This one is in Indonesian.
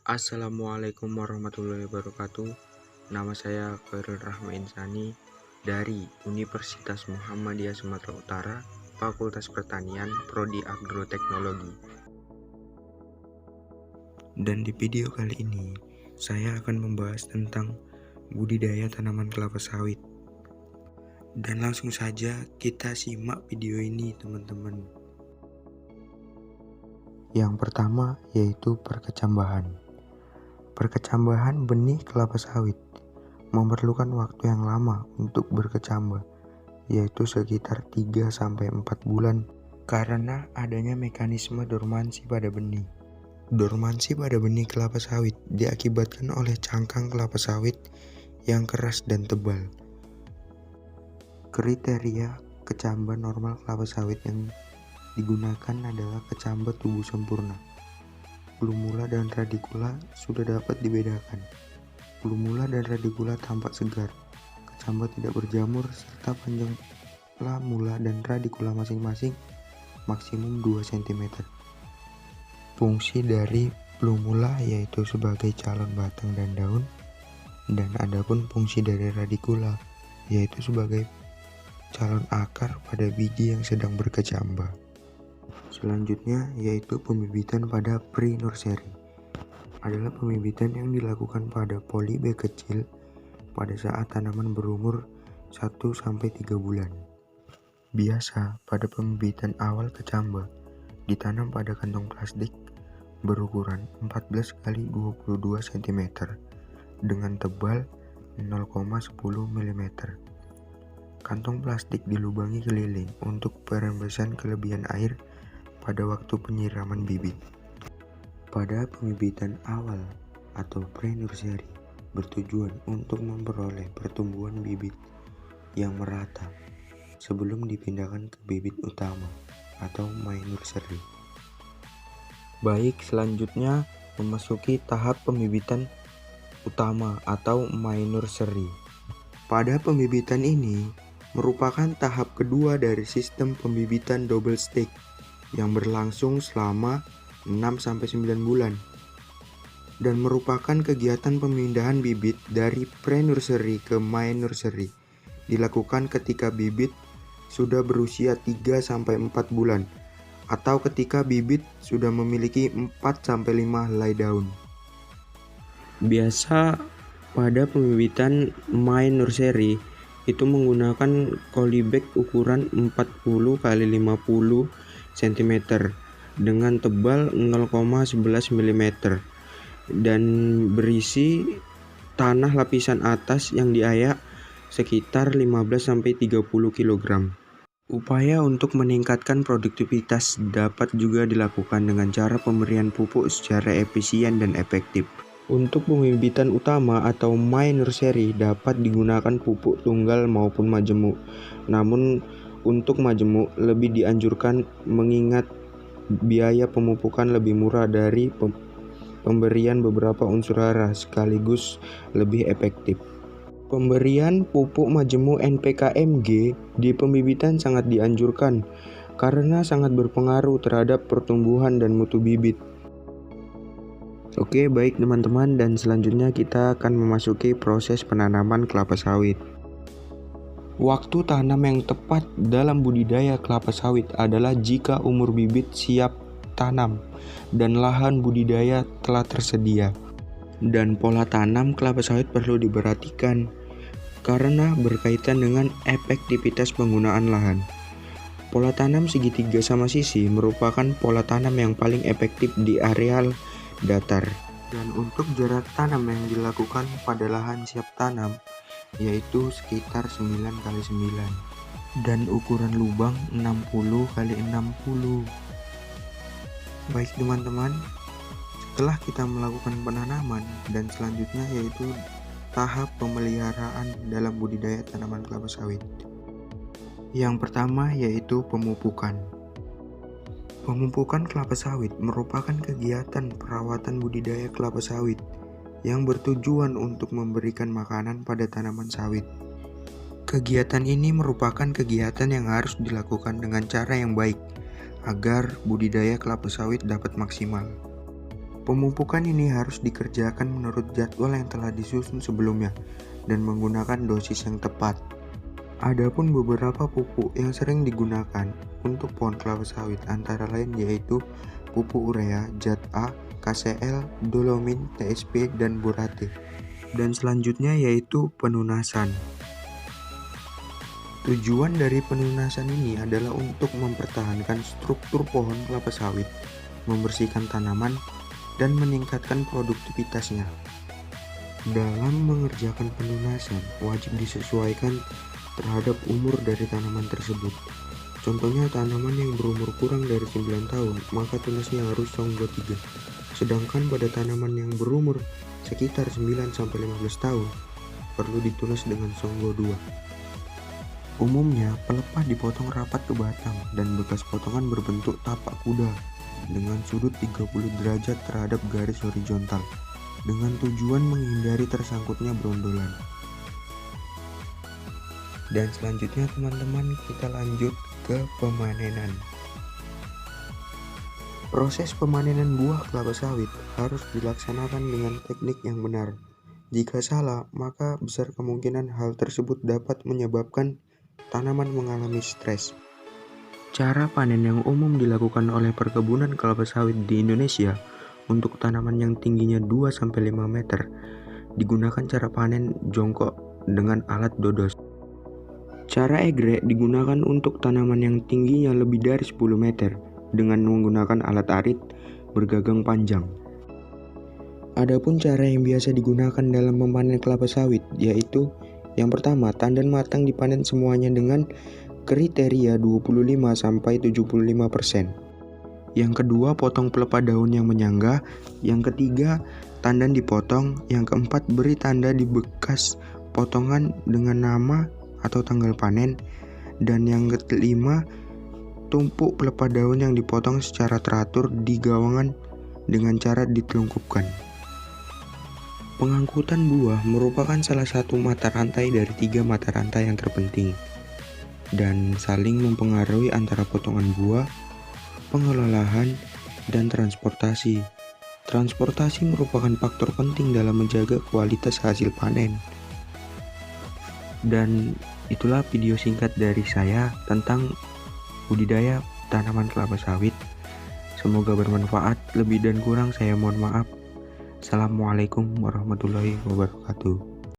Assalamualaikum warahmatullahi wabarakatuh. Nama saya Khairul Rahma Insani dari Universitas Muhammadiyah Sumatera Utara, Fakultas Pertanian, Prodi Agroteknologi. Dan di video kali ini, saya akan membahas tentang budidaya tanaman kelapa sawit. Dan langsung saja kita simak video ini, teman-teman. Yang pertama yaitu perkecambahan. Perkecambahan benih kelapa sawit memerlukan waktu yang lama untuk berkecambah, yaitu sekitar 3-4 bulan karena adanya mekanisme dormansi pada benih. Dormansi pada benih kelapa sawit diakibatkan oleh cangkang kelapa sawit yang keras dan tebal. Kriteria kecambah normal kelapa sawit yang digunakan adalah kecambah tubuh sempurna. Plumula dan radikula sudah dapat dibedakan. Plumula dan radikula tampak segar, kecambah tidak berjamur, serta panjang plumula dan radikula masing-masing maksimum 2 cm. Fungsi dari plumula yaitu sebagai calon batang dan daun, dan adapun fungsi dari radikula yaitu sebagai calon akar pada biji yang sedang berkecambah. Selanjutnya yaitu pembibitan pada pre-nursery. Adalah pembibitan yang dilakukan pada polybag kecil pada saat tanaman berumur 1-3 bulan. Biasa pada pembibitan awal kecambah ditanam pada kantong plastik berukuran 14 x 22 cm dengan tebal 0,10 mm. Kantong plastik dilubangi keliling untuk perembesan kelebihan air pada waktu penyiraman bibit. Pada pembibitan awal atau pre-nursery bertujuan untuk memperoleh pertumbuhan bibit yang merata sebelum dipindahkan ke bibit utama atau main nursery. Baik, selanjutnya memasuki tahap pembibitan utama atau main nursery. Pada pembibitan ini merupakan tahap kedua dari sistem pembibitan double stick yang berlangsung selama 6-9 bulan dan merupakan kegiatan pemindahan bibit dari pre-nursery ke main nursery dilakukan ketika bibit sudah berusia 3-4 bulan atau ketika bibit sudah memiliki 4-5 helai daun. Biasa pada pembibitan main nursery itu menggunakan polybag ukuran 40 x 50 cm dengan tebal 0,11 mm dan berisi tanah lapisan atas yang diayak sekitar 15-30 kg. Upaya untuk meningkatkan produktivitas dapat juga dilakukan dengan cara pemberian pupuk secara efisien dan efektif. Untuk pembibitan utama atau main nursery dapat digunakan pupuk tunggal maupun majemuk. Namun untuk majemuk lebih dianjurkan mengingat biaya pemupukan lebih murah dari pemberian beberapa unsur hara sekaligus lebih efektif. Pemberian pupuk majemuk NPK-Mg di pembibitan sangat dianjurkan karena sangat berpengaruh terhadap pertumbuhan dan mutu bibit. Oke, baik teman-teman, dan selanjutnya kita akan memasuki proses penanaman kelapa sawit. Waktu tanam yang tepat dalam budidaya kelapa sawit adalah jika umur bibit siap tanam dan lahan budidaya telah tersedia. Dan pola tanam kelapa sawit perlu diperhatikan karena berkaitan dengan efektivitas penggunaan lahan. Pola tanam segitiga sama sisi merupakan pola tanam yang paling efektif di areal datar. Dan untuk jarak tanam yang dilakukan pada lahan siap tanam yaitu sekitar 9x9 dan ukuran lubang 60x60. Baik teman-teman, setelah kita melakukan penanaman dan selanjutnya yaitu tahap pemeliharaan dalam budidaya tanaman kelapa sawit. Yang pertama yaitu pemupukan. Pemupukan kelapa sawit merupakan kegiatan perawatan budidaya kelapa sawit yang bertujuan untuk memberikan makanan pada tanaman sawit. Kegiatan ini merupakan kegiatan yang harus dilakukan dengan cara yang baik agar budidaya kelapa sawit dapat maksimal. Pemupukan ini harus dikerjakan menurut jadwal yang telah disusun sebelumnya dan menggunakan dosis yang tepat. Adapun beberapa pupuk yang sering digunakan untuk pohon kelapa sawit antara lain yaitu pupuk urea, zat A, KCl, dolomin, TSP, dan borate. Dan selanjutnya yaitu penunasan. Tujuan dari penunasan ini adalah untuk mempertahankan struktur pohon kelapa sawit, membersihkan tanaman, dan meningkatkan produktivitasnya. Dalam mengerjakan penunasan, wajib disesuaikan terhadap umur dari tanaman tersebut. Contohnya tanaman yang berumur kurang dari 9 tahun, maka tunasnya harus Songgo 3. Sedangkan pada tanaman yang berumur sekitar 9-15 tahun, perlu ditunas dengan Songgo 2. Umumnya, pelepah dipotong rapat ke batang dan bekas potongan berbentuk tapak kuda dengan sudut 30 derajat terhadap garis horizontal, dengan tujuan menghindari tersangkutnya brondolan. Dan selanjutnya teman-teman, kita lanjut ke pemanenan. Proses pemanenan buah kelapa sawit harus dilaksanakan dengan teknik yang benar. Jika salah, maka besar kemungkinan hal tersebut dapat menyebabkan tanaman mengalami stres. Cara panen yang umum dilakukan oleh perkebunan kelapa sawit di Indonesia untuk tanaman yang tingginya 2-5 meter digunakan cara panen jongkok dengan alat dodos. Cara egrek digunakan untuk tanaman yang tingginya lebih dari 10 meter dengan menggunakan alat arit bergagang panjang. Adapun cara yang biasa digunakan dalam memanen kelapa sawit yaitu yang pertama, tandan matang dipanen semuanya dengan kriteria 25-75%. Yang kedua, potong pelepah daun yang menyangga. Yang ketiga, tandan dipotong. Yang keempat, beri tanda di bekas potongan dengan nama atau tanggal panen. Dan yang kelima, tumpuk pelepah daun yang dipotong secara teratur di gawangan dengan cara ditelungkupkan. Pengangkutan buah merupakan salah satu mata rantai dari 3 mata rantai yang terpenting dan saling mempengaruhi antara potongan buah, pengelolaan, dan transportasi. Transportasi merupakan faktor penting dalam menjaga kualitas hasil panen. Dan itulah video singkat dari saya tentang budidaya tanaman kelapa sawit. Semoga bermanfaat, lebih dan kurang saya mohon maaf. Assalamualaikum warahmatullahi wabarakatuh.